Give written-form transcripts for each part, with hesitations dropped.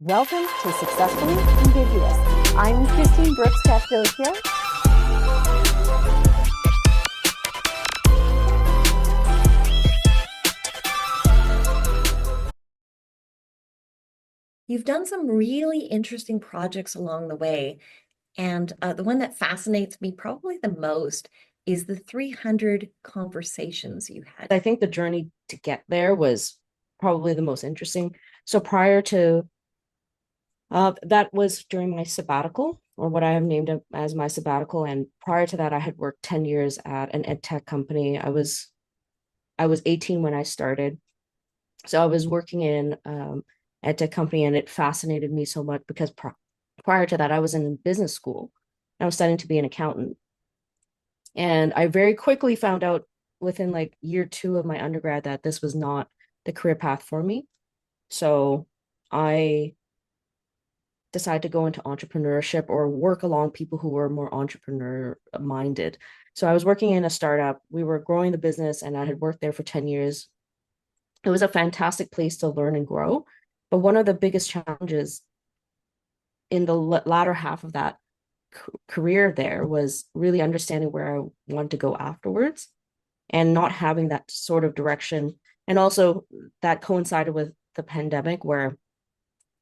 Welcome to Successfully Ambiguous. I'm Christine Brooks-Cappadocia. You've done some really interesting projects along the way. And the one that fascinates me probably the most is the 300 conversations you had. I think the journey to get there was probably the most interesting. So prior to that was during my sabbatical, or what I have named as my sabbatical. And prior to that, I had worked 10 years at an ed tech company. I was 18 when I started. So I was working in ed tech company, and it fascinated me so much because prior to that, I was in business school. I was studying to be an accountant. And I very quickly found out within like year two of my undergrad that this was not the career path for me. So I decided to go into entrepreneurship or work along people who were more entrepreneur minded. So I was working in a startup. We were growing the business, and I had worked there for 10 years. It was a fantastic place to learn and grow. But one of the biggest challenges in the latter half of that career there was really understanding where I wanted to go afterwards and not having that sort of direction. And also that coincided with the pandemic, where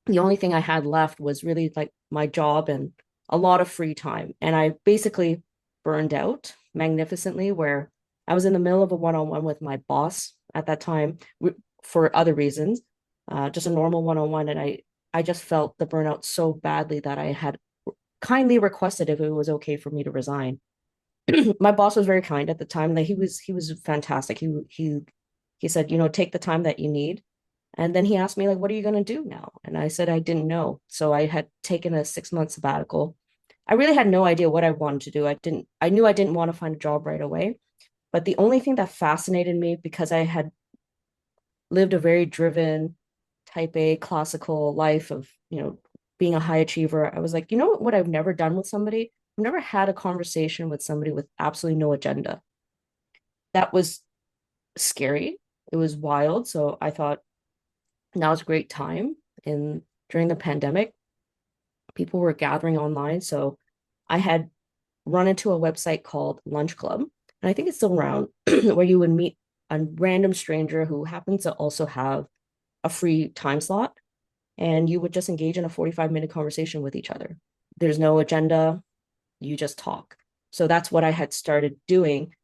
the only thing I had left was really like my job and a lot of free time. And I basically burned out magnificently, where I was in the middle of a one-on-one with my boss at that time for other reasons, just a normal one-on-one. And I just felt the burnout so badly that I had kindly requested if it was okay for me to resign. My boss was very kind at the time. Like he was fantastic. He said, take the time that you need. And then he asked me, like, what are you going to do now? And I said, I didn't know. So I had taken a 6 month sabbatical. I really had no idea what I wanted to do. I knew I didn't want to find a job right away. But the only thing that fascinated me, because I had lived a very driven type A classical life of, being a high achiever, I was like, what I've never done with somebody? I've never had a conversation with somebody with absolutely no agenda. That was scary. It was wild. So I thought, now is a great time. In during the pandemic, people were gathering online. So I had run into a website called Lunch Club, and I think it's still around, where you would meet a random stranger who happens to also have a free time slot, and you would just engage in a 45-minute conversation with each other. There's no agenda, you just talk. So that's what I had started doing,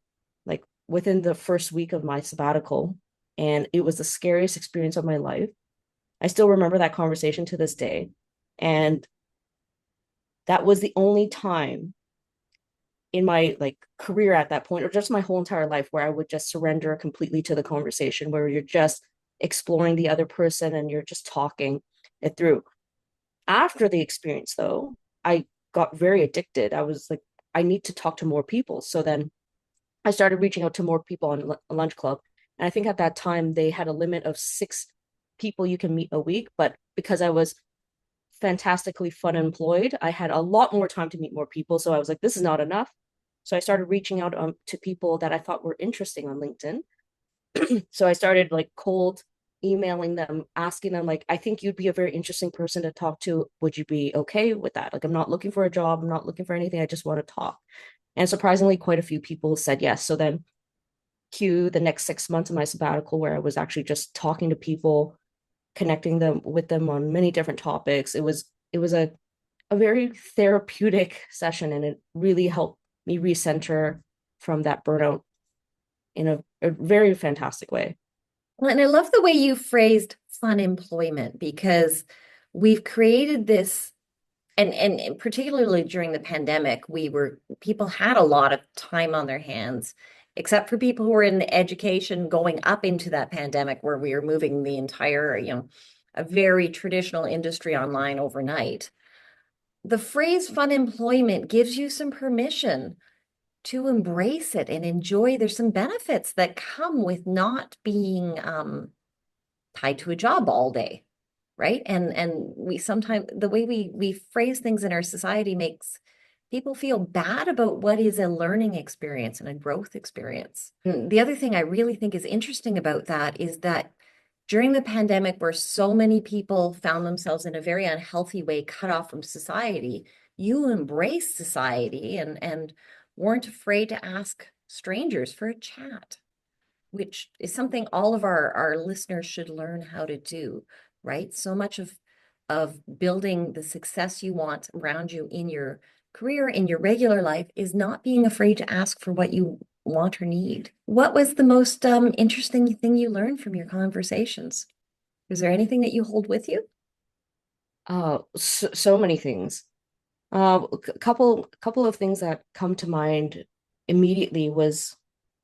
like within the first week of my sabbatical. And it was the scariest experience of my life. I still remember that conversation to this day. And that was the only time in my like career at that point, or just my whole entire life, where I would just surrender completely to the conversation, where you're just exploring the other person and you're just talking it through. After the experience, though, I got very addicted. I was like, I need to talk to more people. So then I started reaching out to more people on Lunch Club. And I think at that time they had a limit of 6 people you can meet a week. But because I was fantastically fun employed, I had a lot more time to meet more people. So I was like, this is not enough. So I started reaching out to people that I thought were interesting on LinkedIn. So I started like cold emailing them, asking them, like, I think you'd be a very interesting person to talk to. Would you be okay with that? Like, I'm not looking for a job. I'm not looking for anything. I just want to talk. And surprisingly, quite a few people said yes. So then cue the next 6 months of my sabbatical, where I was actually just talking to people, connecting them with them on many different topics. It was a very therapeutic session, and it really helped me recenter from that burnout in a very fantastic way. Well, and I love the way you phrased fun employment, because we've created this, and particularly during the pandemic, people had a lot of time on their hands, except for people who were in education going up into that pandemic, where we were moving the entire, a very traditional industry online overnight. The phrase fun employment gives you some permission to embrace it and enjoy. There's some benefits that come with not being tied to a job all day, right? And we sometimes, the way we phrase things in our society makes people feel bad about what is a learning experience and a growth experience. And the other thing I really think is interesting about that is that during the pandemic, where so many people found themselves in a very unhealthy way, cut off from society, you embraced society and weren't afraid to ask strangers for a chat, which is something all of our listeners should learn how to do, right? So much of building the success you want around you in your career, in your regular life, is not being afraid to ask for what you want or need. What was the most interesting thing you learned from your conversations? Is there anything that you hold with you? So many things. Couple of things that come to mind immediately was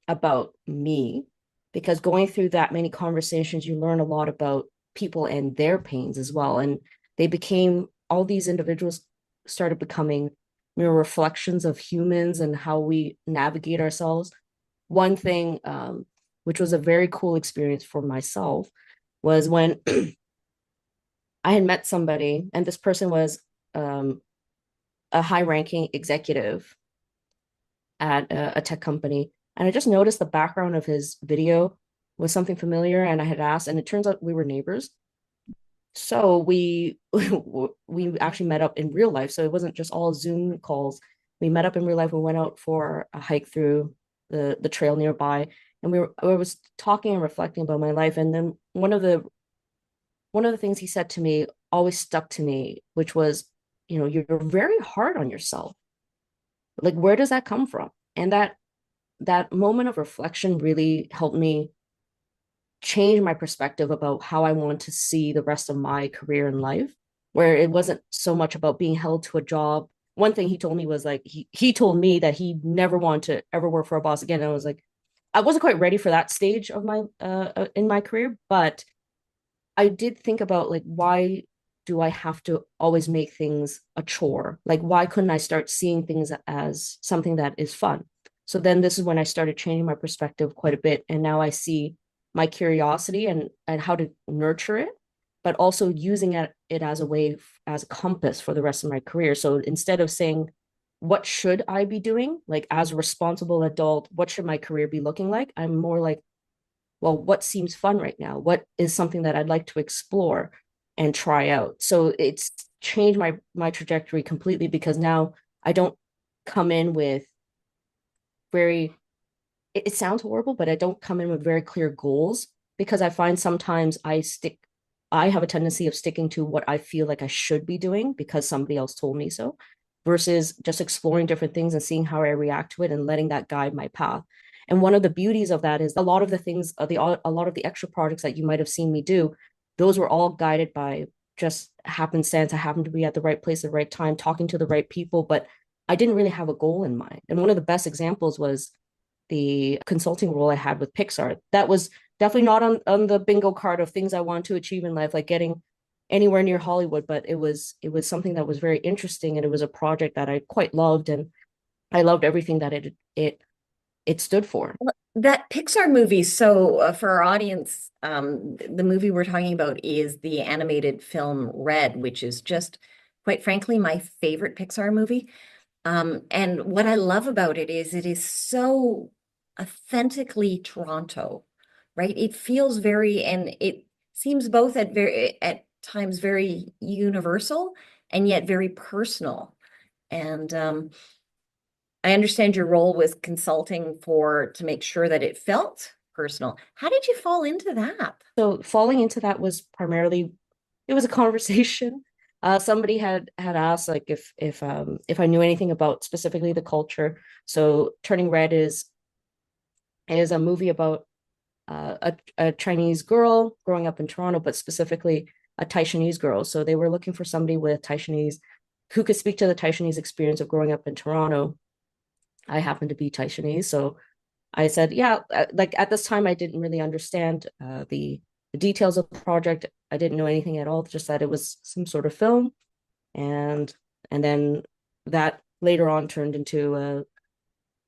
about me, because going through that many conversations, you learn a lot about people and their pains as well. And all these individuals started becoming mere reflections of humans and how we navigate ourselves. One thing, which was a very cool experience for myself, was when I had met somebody, and this person was a high-ranking executive at a tech company. And I just noticed the background of his video was something familiar, and I had asked, and it turns out we were neighbors. So we actually met up in real life. So it wasn't just all Zoom calls. We met up in real life. We went out for a hike through the trail nearby, and I was talking and reflecting about my life. And then one of the things he said to me always stuck to me, which was, you're very hard on yourself. Like, where does that come from? And that moment of reflection really helped me change my perspective about how I want to see the rest of my career in life, where it wasn't so much about being held to a job. One thing he told me was like, he told me that he never wanted to ever work for a boss again. And I was like, I wasn't quite ready for that stage of my in my career, but I did think about, like, why do I have to always make things a chore? Like, why couldn't I start seeing things as something that is fun? So then this is when I started changing my perspective quite a bit. And now I see my curiosity and how to nurture it, but also using it as a way, as a compass for the rest of my career. So instead of saying, what should I be doing? Like, as a responsible adult, what should my career be looking like? I'm more like, well, what seems fun right now? What is something that I'd like to explore and try out? So it's changed my trajectory completely, because now I don't come in with it sounds horrible, but I don't come in with very clear goals, because I find sometimes I have a tendency of sticking to what I feel like I should be doing because somebody else told me so, versus just exploring different things and seeing how I react to it and letting that guide my path. And one of the beauties of that is a lot of the things, a lot of the extra projects that you might have seen me do, those were all guided by just happenstance. I happened to be at the right place at the right time, talking to the right people, but I didn't really have a goal in mind. And one of the best examples was the consulting role I had with Pixar. That was definitely not on the bingo card of things I want to achieve in life, like getting anywhere near Hollywood, but it was something that was very interesting, and it was a project that I quite loved, and I loved everything that it stood for. That Pixar movie, so for our audience, the movie we're talking about is the animated film Red, which is just, quite frankly, my favorite Pixar movie. And what I love about it is so authentically Toronto, right? It feels and it seems both at times very universal and yet very personal. And I understand your role was consulting to make sure that it felt personal. How did you fall into that? So falling into that was primarily, it was a conversation. Somebody had asked, like, if I knew anything about specifically the culture. So Turning Red is a movie about a Chinese girl growing up in Toronto, but specifically a Taishanese girl. So they were looking for somebody with Taishanese who could speak to the Taishanese experience of growing up in Toronto. I happen to be Taishanese, so I said, yeah. Like, at this time, I didn't really understand the details of the project. I didn't know anything at all, just that it was some sort of film. And then that later on turned into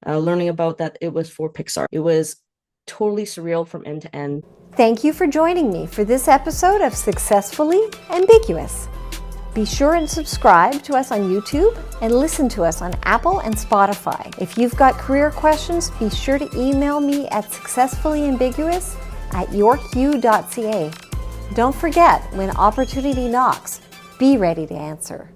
learning about that it was for Pixar. It was totally surreal from end to end. Thank you for joining me for this episode of Successfully Ambiguous. Be sure and subscribe to us on YouTube and listen to us on Apple and Spotify. If you've got career questions, be sure to email me at successfullyambiguous@yorku.ca. Don't forget, when opportunity knocks, be ready to answer.